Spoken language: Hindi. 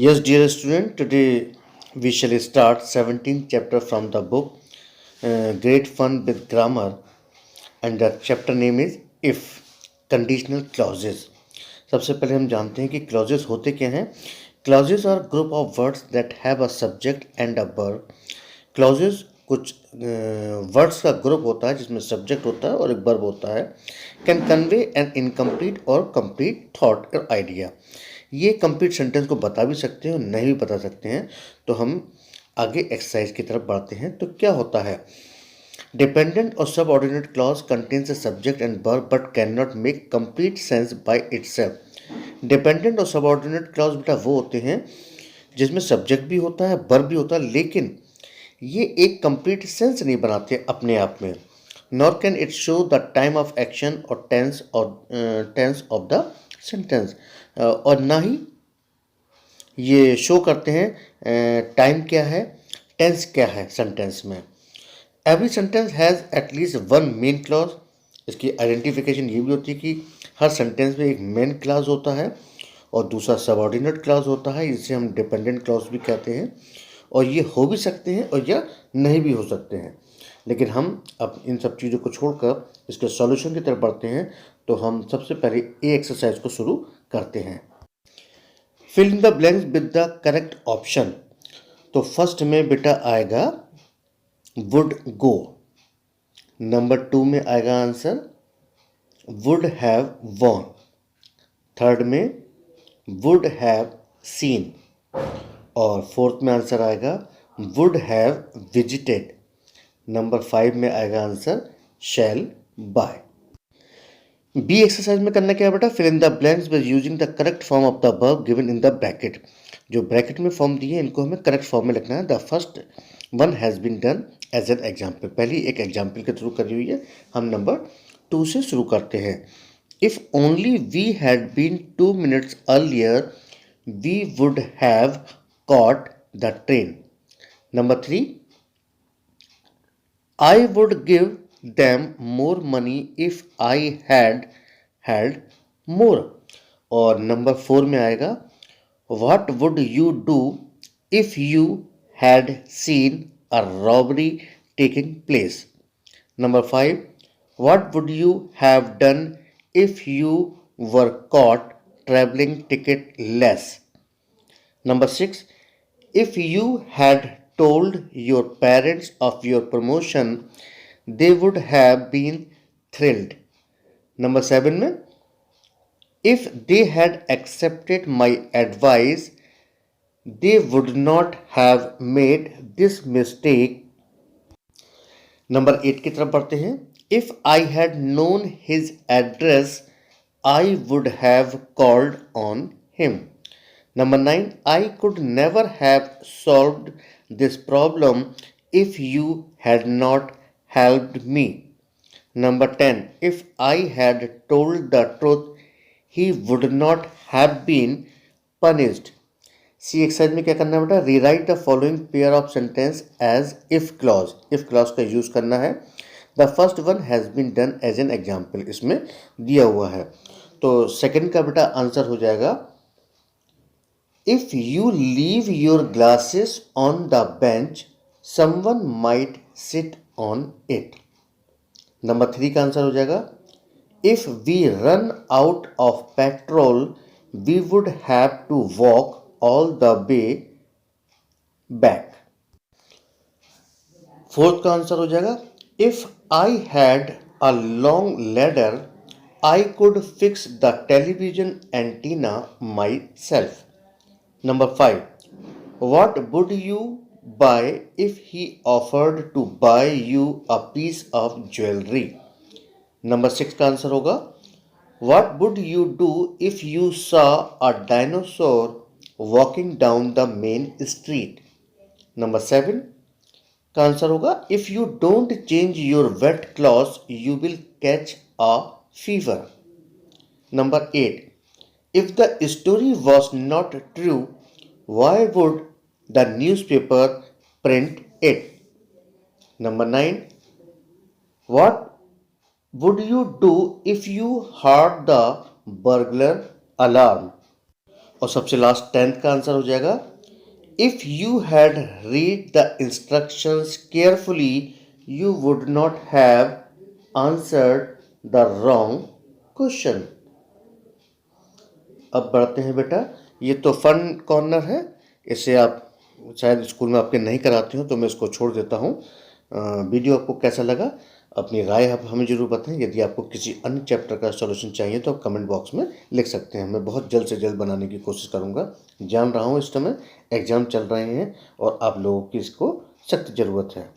Yes, dear student, today we shall start 17th chapter from the book Great Fun with Grammar, and the chapter name is If Conditional Clauses. सबसे पहले हम जानते हैं कि clauses होते क्या हैं. Clauses are group of words that have a subject and a verb. Clauses कुछ वर्ड्स का ग्रुप होता है जिसमें सब्जेक्ट होता है और एक वर्ब होता है. कैन कन्वे एन इनकम्प्लीट और कंप्लीट थॉट और आइडिया. ये कंप्लीट सेंटेंस को बता भी सकते हैं और नहीं भी बता सकते हैं. तो हम आगे एक्सरसाइज की तरफ बढ़ते हैं. तो क्या होता है, डिपेंडेंट और subordinate clause contains a subject and verb but can not make complete sense by itself. Dependent और सबऑर्डिनेट क्लॉज बेटा वो होते हैं जिसमें सब्जेक्ट भी होता है, वर्ब भी होता है, लेकिन ये एक कंप्लीट सेंस नहीं बनाते अपने आप में. Nor can it show the time of action और टेंस ऑफ द सेंटेंस. और ना ही ये शो करते हैं टाइम क्या है, टेंस क्या है सेंटेंस में. Every sentence has at least one main clause. इसकी आइडेंटिफिकेशन ये भी होती है कि हर सेंटेंस में एक मेन क्लॉज होता है और दूसरा सबऑर्डिनेट क्लॉज होता है. इसे हम डिपेंडेंट क्लॉज भी कहते हैं. और ये हो भी सकते हैं और या नहीं भी हो सकते हैं. लेकिन हम अब इन सब चीज़ों को छोड़कर इसके सॉल्यूशन की तरफ बढ़ते हैं. तो हम सबसे पहले ए एक्सरसाइज को शुरू करते हैं. Fill in the blanks with the correct option. तो फर्स्ट में बेटा आएगा वुड गो. नंबर 2 में आएगा answer would have won. Third में वुड हैव सीन. और फोर्थ में आंसर आएगा वुड हैव विजिटेड. नंबर 5 में आएगा answer shall buy. B exercise में करना क्या है बेटा, fill in the blanks by using the correct form of the verb given in the bracket. जो ब्रैकेट में फॉर्म दिए इनको हमें करेक्ट फॉर्म में लिखना है. The first one has been done as an example. पहली एक एग्जाम्पल के थ्रू करी हुई है. हम नंबर 2 से शुरू करते हैं. If only we had been 2 minutes earlier we would have caught the train. Number 3, I would give them more money if I had more. और नंबर 4 में आएगा What would you do if you had seen a robbery taking place. Number 5, What would you have done if you were caught traveling ticket less. Number 6, if you had told your parents of your promotion, they would have been thrilled. Number 7 में, if they had accepted my advice, they would not have made this mistake. Number 8 की तरफ बढ़ते हैं. If I had known his address, I would have called on him. Number 9, I could never have solved this problem if you had not helped me. Number 10, if I had told the truth, he would not have been punished. C exercise में क्या करना है बेटा, rewrite the following pair of sentence as if clause. If clause का यूज करना है. The first one has been done as an example इसमें दिया हुआ है. तो सेकंड का बेटा आंसर हो जाएगा If you leave your glasses on the bench, someone might sit on it. Number 3 का आंसर हो जाएगा If we run out of petrol, we would have to walk all the way back. Fourth का आंसर हो जाएगा If I had a long ladder, I could fix the television antenna myself. Number 5, what would you buy if he offered to buy you a piece of jewelry? Number 6 का आंसर होगा what would you do if you saw a dinosaur walking down the main street? Number 7 का आंसर होगा if you don't change your wet clothes you will catch a fever. Number 8, if the story was not true, why would the newspaper print it? Number 9, what would you do if you heard the burglar alarm? और सबसे लास्ट 10th का आंसर हो जाएगा, if you had read the instructions carefully you would not have answered the wrong question. अब बढ़ते हैं बेटा, ये तो फन कॉर्नर है, इसे आप शायद स्कूल में आपके नहीं कराते हो तो मैं इसको छोड़ देता हूँ। वीडियो आपको कैसा लगा अपनी राय आप हमें ज़रूर बताएं। यदि आपको किसी अन्य चैप्टर का सॉल्यूशन चाहिए तो आप कमेंट बॉक्स में लिख सकते हैं, मैं बहुत जल्द से जल्द बनाने की कोशिश करूँगा। जान रहा हूँ इस समय एग्ज़ाम चल रहे हैं और आप लोगों की इसको सख्त ज़रूरत है।